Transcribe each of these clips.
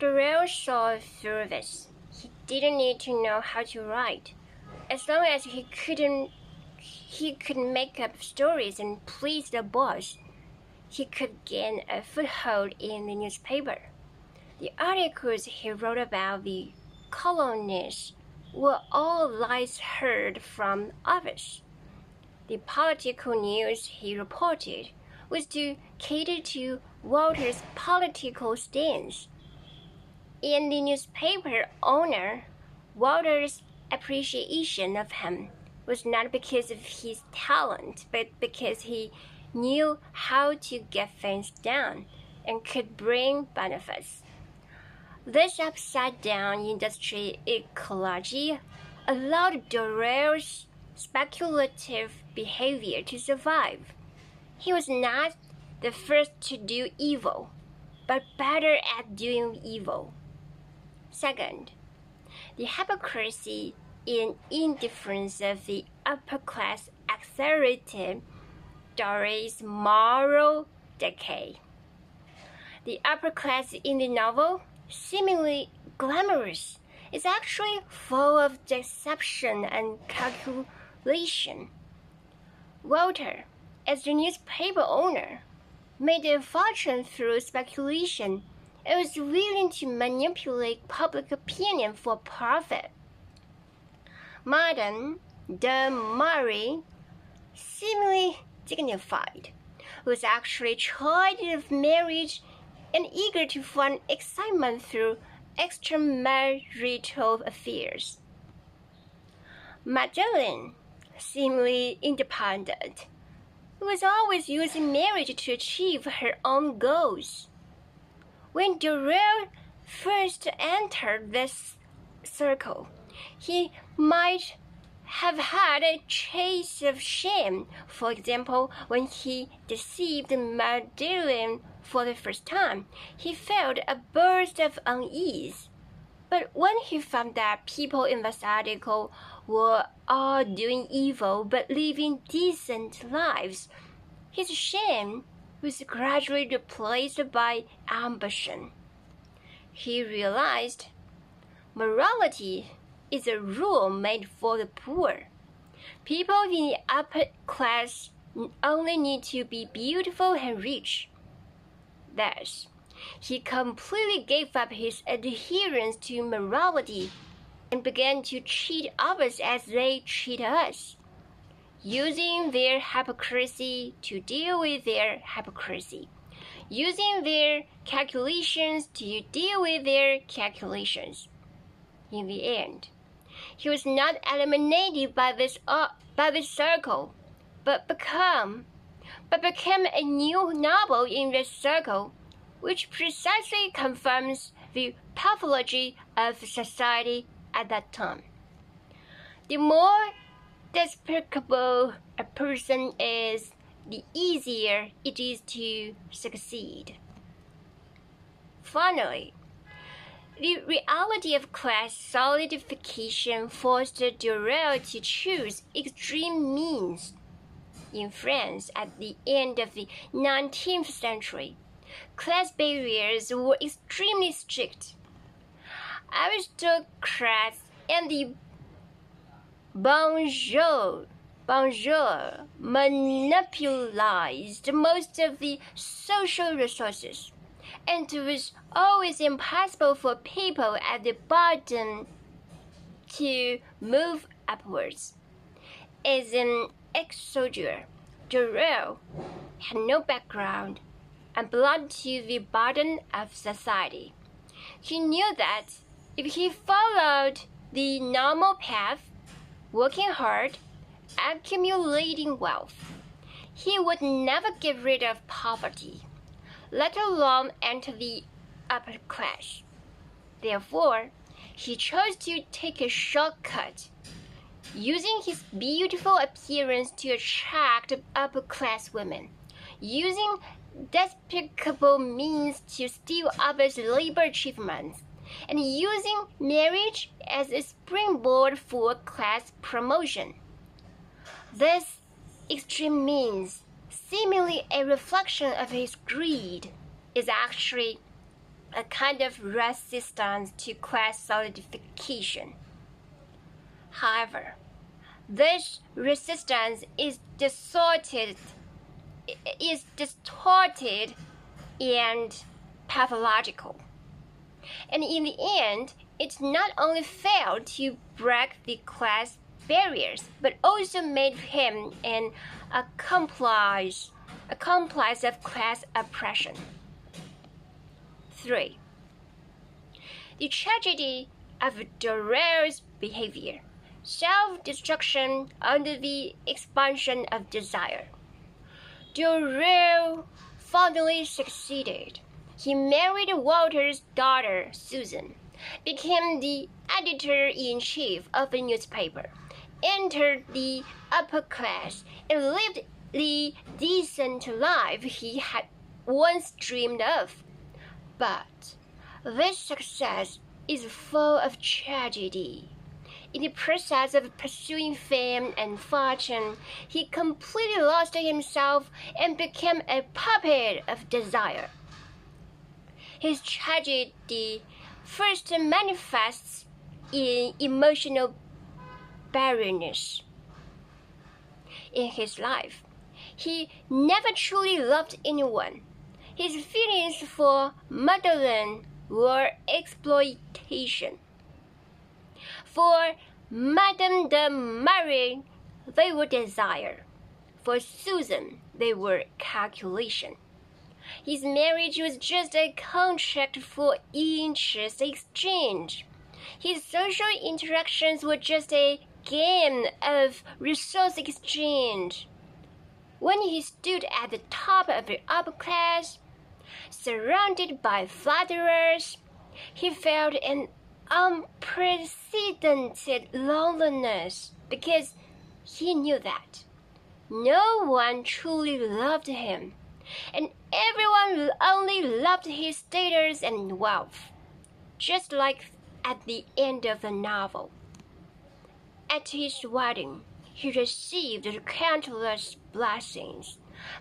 Thoreau saw through this. He didn't need to know how to write. As long as he could make up stories and please the boss, he could gain a foothold in the newspaper. The articles he wrote about the colonists were all lies heard from others. The political news he reported was to cater to Walter's political stance. In the newspaper owner, Walter's appreciation of him was not because of his talent, but because he knew how to get things done and could bring benefits. This upside-down industry ecology allowed Thoreau's speculative behavior to survive. He was not the first to do evil, but better at doing evil. Second, the hypocrisy and indifference of the upper class accelerated Thoreau's moral decay. The upper class in the novel, seemingly glamorous, is actually full of deception and calculation. Walter, as the newspaper owner, made a fortune through speculation and was willing to manipulate public opinion for profit. Madame de Marie, seemingly dignified, was actually tired of marriage and eager to find excitement through extramarital affairs. Magdalene, seemingly independent, was always using marriage to achieve her own goals. When Thoreau first entered this circle, he might have had a trace of shame. For example, when he deceived Magdalene for the first time, he felt a burst of unease. But when he found that people in this article were all doing evil but living decent lives, his shame was gradually replaced by ambition. He realized morality is a rule made for the poor. People in the upper class only need to be beautiful and rich. Thus, he completely gave up his adherence to morality and began to treat others as they treat us, using their hypocrisy to deal with their hypocrisy, using their calculations to deal with their calculations. In the end, he was not eliminated by this circle, but became a new noble in this circle, which precisely confirms the pathology of society at that time. The more despicable a person is, the easier it is to succeed. Finally, the reality of class solidification forced Thoreau to choose extreme means. In France, at the end of the 19th century, class barriers were extremely strict. Aristocrats and the bourgeois monopolized most of the social resources, and it was always impossible for people at the bottom to move upwards. As an ex-soldier, Thoreau had no background and belonged to the bottom of society. He knew that if he followed the normal path, working hard, accumulating wealth, he would never get rid of poverty, let alone enter the upper class. Therefore, he chose to take a shortcut, using his beautiful appearance to attract upper-class women, using despicable means to steal others' labor achievements, and using marriage as a springboard for class promotion. This extreme means, seemingly a reflection of his greed, is actually a kind of resistance to class solidification. However, this resistance is distorted and pathological. And in the end, it not only failed to break the class barriers, but also made him an accomplice of class oppression. 3. The tragedy of Dorer's behavior, self-destruction under the expansion of desire. Dorer finally succeeded. He married Walter's daughter, Susan, became the editor-in-chief of a newspaper, entered the upper class, and lived the decent life he had once dreamed of. But this success is full of tragedy. In the process of pursuing fame and fortune, he completely lost himself and became a puppet of desire. His tragedy first manifests in emotional barrenness. In his life, he never truly loved anyone. His feelings for Madeleine were exploitation. For Madame de Marie, they were desire. For Susan, they were calculation. His marriage was just a contract for interest exchange. His social interactions were just a game of resource exchange. When he stood at the top of the upper class, surrounded by flatterers, he felt an unprecedented loneliness because he knew that no one truly loved him, and everyone only loved his status and wealth, just like at the end of the novel. At his wedding, he received countless blessings,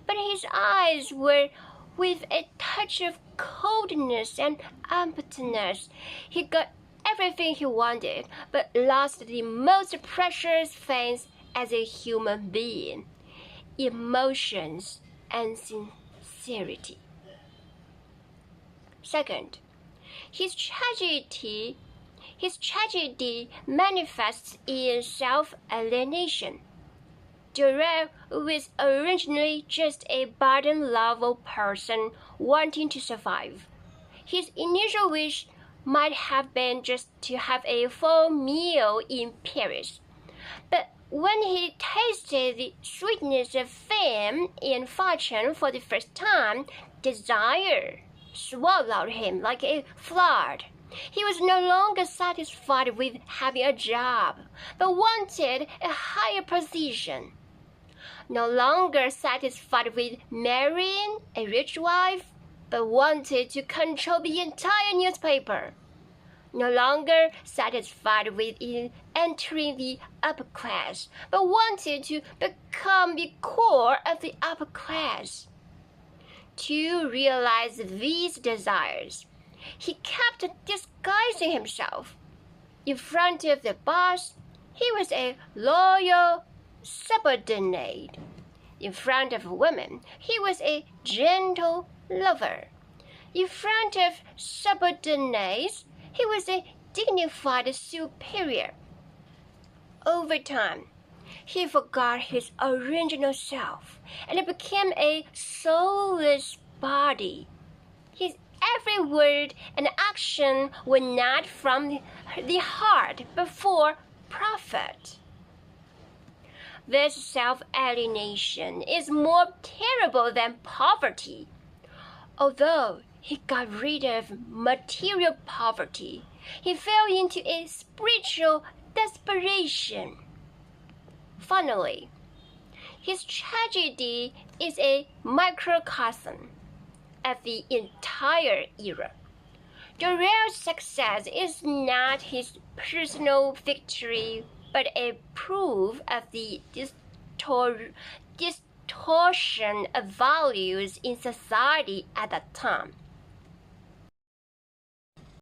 but his eyes were with a touch of coldness and emptiness. He got everything he wanted, but lost the most precious things as a human being: emotions and sincerity. Second, his tragedy manifests in self-alienation. Dorer was originally just a bottom-level person wanting to survive. His initial wish might have been just to have a full meal in Paris. But when he tasted the sweetness of fame and fortune for the first time, desire swallowed him like a flood. He was no longer satisfied with having a job, but wanted a higher position. No longer satisfied with marrying a rich wife, but wanted to control the entire newspaper. No longer satisfied with entering the upper class, but wanted to become the core of the upper class. To realize these desires, he kept disguising himself. In front of the boss, he was a loyal subordinate. In front of women, he was a gentle lover. In front of subordinates, he was a dignified superior. Over time, he forgot his original self and became a soulless body. His every word and action were not from the heart but for profit. This self-alienation is more terrible than poverty. Although he got rid of material poverty, he fell into a spiritual desperation. Finally, his tragedy is a microcosm of the entire era. Dorer's success is not his personal victory, but a proof of the distortion of values in society at that time.